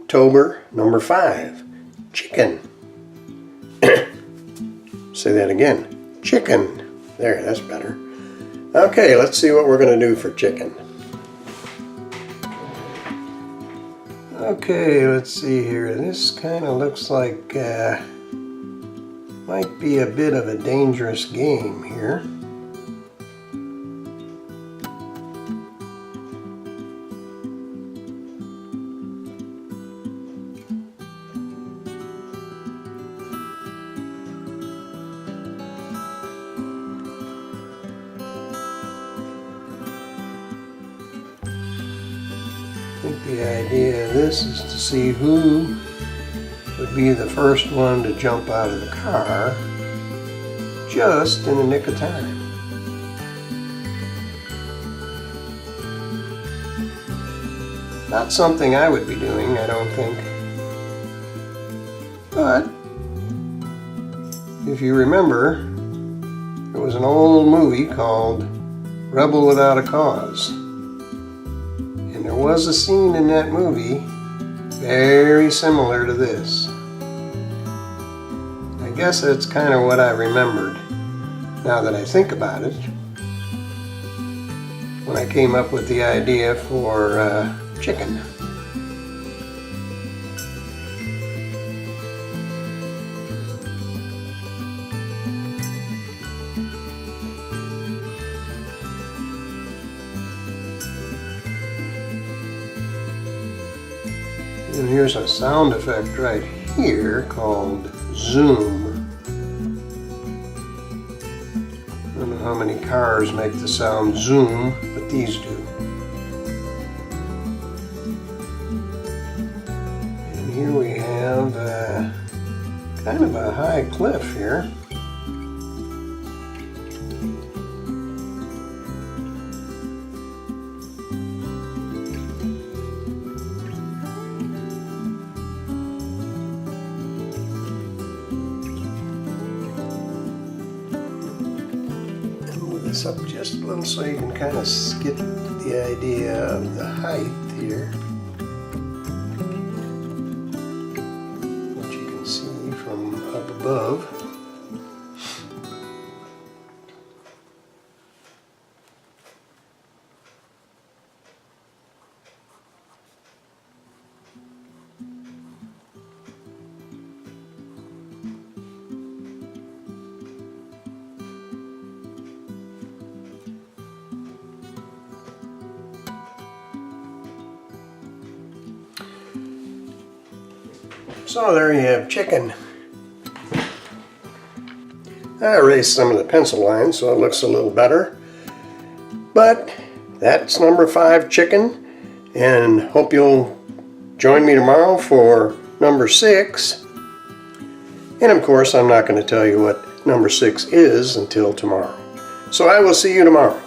Inktober number 5, chicken. Say that again, chicken. There, that's better. Okay, let's see what we're going to do for chicken. Okay, let's see here. This kind of looks like might be a bit of a dangerous game here. I think the idea of this is to see who would be the first one to jump out of the car just in the nick of time. Not something I would be doing, I don't think. But if you remember, there was an old movie called Rebel Without a Cause. And there was a scene in that movie very similar to this. I guess that's kind of what I remembered now that I think about it when I came up with the idea for chicken. And here's a sound effect right here called zoom. I don't know how many cars make the sound zoom, but these do. And here we have kind of a high cliff here. This up just a little so you can kind of get the idea of the height here. What you can see from up above. So there you have chicken. I erased some of the pencil lines so it looks a little better. But that's number 5, chicken. And hope you'll join me tomorrow for number 6. And of course I'm not going to tell you what number 6 is until tomorrow. So I will see you tomorrow.